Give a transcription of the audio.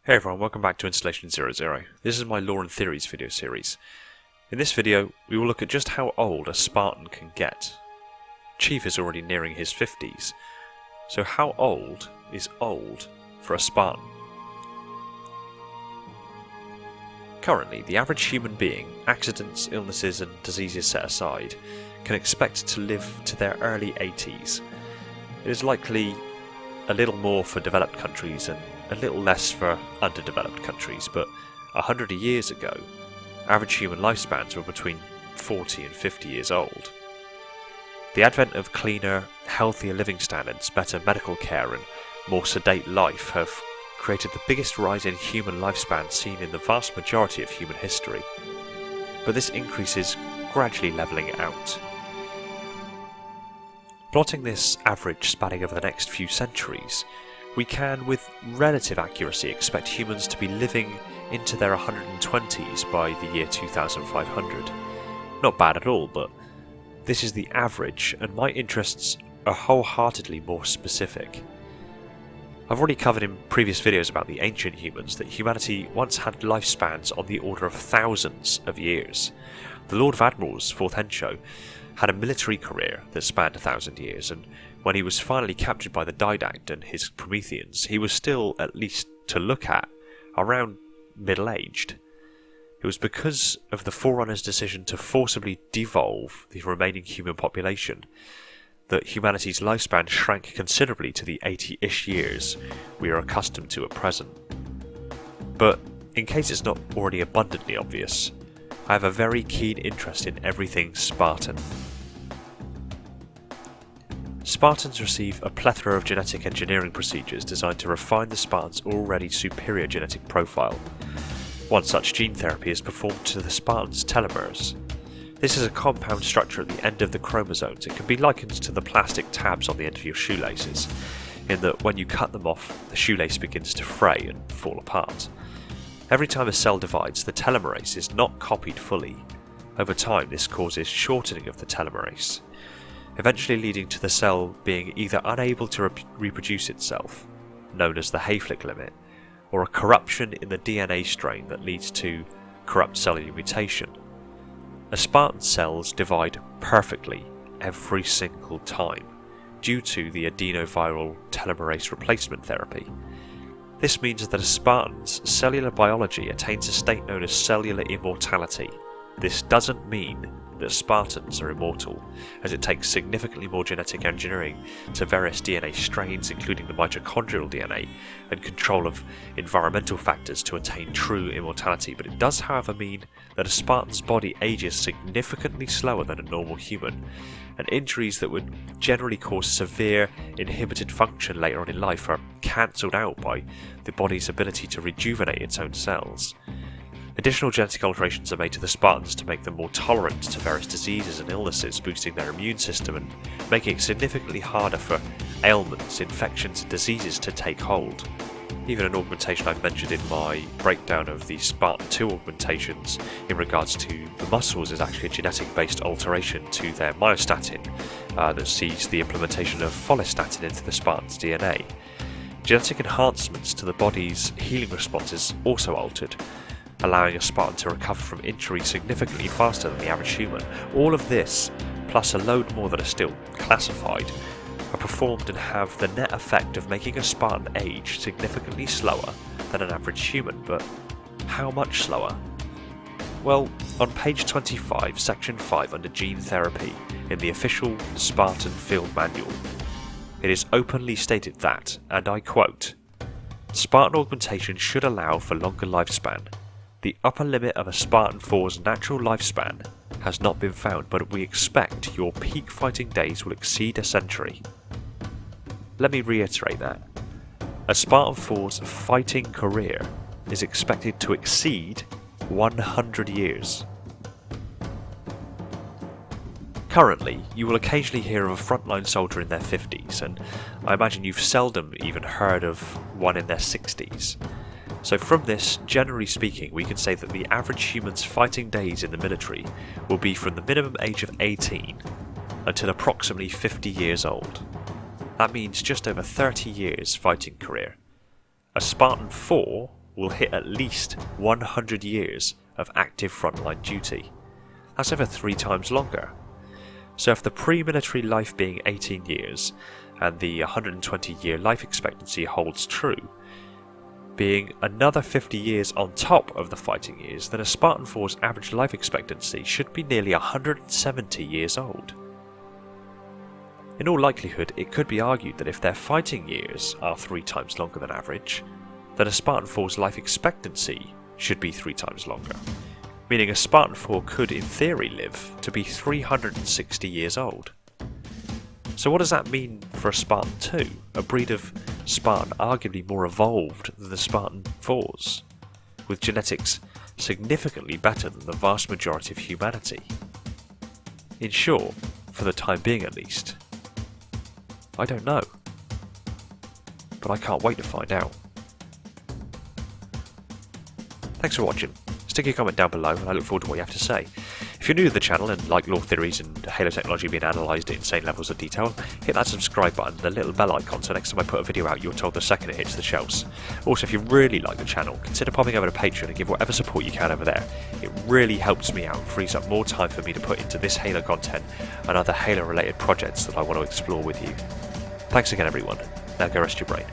Hey everyone, welcome back to Installation 00. This is my Lore and Theories video series. In this video, we will look at just how old a Spartan can get. Chief is already nearing his 50s, so how old is old for a Spartan? Currently, the average human being, accidents, illnesses and diseases set aside, can expect to live to their early 80s. It is likely a little more for developed countries and a little less for underdeveloped countries, but 100 years ago, average human lifespans were between 40 and 50 years old. The advent of cleaner, healthier living standards, better medical care and more sedate life have created the biggest rise in human lifespan seen in the vast majority of human history, but this increase is gradually levelling out. Plotting this average spanning over the next few centuries, we can, with relative accuracy, expect humans to be living into their 120s by the year 2500. Not bad at all, but this is the average, and my interests are wholeheartedly more specific. I've already covered in previous videos about the ancient humans that humanity once had lifespans on the order of thousands of years. The Lord of Admiral's 4th Hensho had a military career that spanned 1,000 years, and when he was finally captured by the Didact and his Prometheans, he was still, at least to look at, around middle-aged. It was because of the Forerunners' decision to forcibly devolve the remaining human population that humanity's lifespan shrank considerably to the 80-ish years we are accustomed to at present. But, in case it's not already abundantly obvious, I have a very keen interest in everything Spartan. Spartans receive a plethora of genetic engineering procedures designed to refine the Spartan's already superior genetic profile. One such gene therapy is performed to the Spartan's telomeres. This is a compound structure at the end of the chromosomes. It can be likened to the plastic tabs on the end of your shoelaces, in that when you cut them off, the shoelace begins to fray and fall apart. Every time a cell divides, the telomerase is not copied fully. Over time, this causes shortening of the telomerase, eventually leading to the cell being either unable to reproduce itself, known as the Hayflick limit, or a corruption in the DNA strain that leads to corrupt cellular mutation. A Spartan's cells divide perfectly every single time, due to the adenoviral telomerase replacement therapy. This means that a Spartan's cellular biology attains a state known as cellular immortality. This doesn't mean that Spartans are immortal, as it takes significantly more genetic engineering to various DNA strains, including the mitochondrial DNA, and control of environmental factors to attain true immortality, but it does however mean that a Spartan's body ages significantly slower than a normal human, and injuries that would generally cause severe inhibited function later on in life are cancelled out by the body's ability to rejuvenate its own cells. Additional genetic alterations are made to the Spartans to make them more tolerant to various diseases and illnesses, boosting their immune system and making it significantly harder for ailments, infections and diseases to take hold. Even an augmentation I've mentioned in my breakdown of the Spartan 2 augmentations in regards to the muscles is actually a genetic-based alteration to their myostatin that sees the implementation of follistatin into the Spartan's DNA. Genetic enhancements to the body's healing response is also altered, allowing a Spartan to recover from injury significantly faster than the average human. All of this, plus a load more that are still classified, are performed and have the net effect of making a Spartan age significantly slower than an average human. But how much slower? Well, on page 25, section 5 under Gene Therapy in the official Spartan Field Manual, it is openly stated that, and I quote, "Spartan augmentation should allow for longer lifespan. The upper limit of a Spartan 4's natural lifespan has not been found, but we expect your peak fighting days will exceed a century." Let me reiterate that. A Spartan 4's fighting career is expected to exceed 100 years. Currently, you will occasionally hear of a frontline soldier in their 50s, and I imagine you've seldom even heard of one in their 60s. So from this, generally speaking, we can say that the average human's fighting days in the military will be from the minimum age of 18 until approximately 50 years old. That means just over 30 years fighting career. A Spartan 4 will hit at least 100 years of active frontline duty. That's over 3 times longer. So if the pre-military life being 18 years and the 120-year life expectancy holds true, being another 50 years on top of the fighting years, then a Spartan 4's average life expectancy should be nearly 170 years old. In all likelihood, it could be argued that if their fighting years are 3 times longer than average, then a Spartan 4's life expectancy should be 3 times longer, meaning a Spartan 4 could in theory live to be 360 years old. So what does that mean for a Spartan 2, a breed of Spartan arguably more evolved than the Spartan 4s, with genetics significantly better than the vast majority of humanity? In short, for the time being at least, I don't know, but I can't wait to find out. Thanks for watching. Stick your comment down below and I look forward to what you have to say. If you're new to the channel and like lore theories and Halo technology being analysed at insane levels of detail, hit that subscribe button and the little bell icon so next time I put a video out you're told the second it hits the shelves. Also, if you really like the channel, consider popping over to Patreon and give whatever support you can over there. It really helps me out and frees up more time for me to put into this Halo content and other Halo related projects that I want to explore with you. Thanks again everyone, now go rest your brain.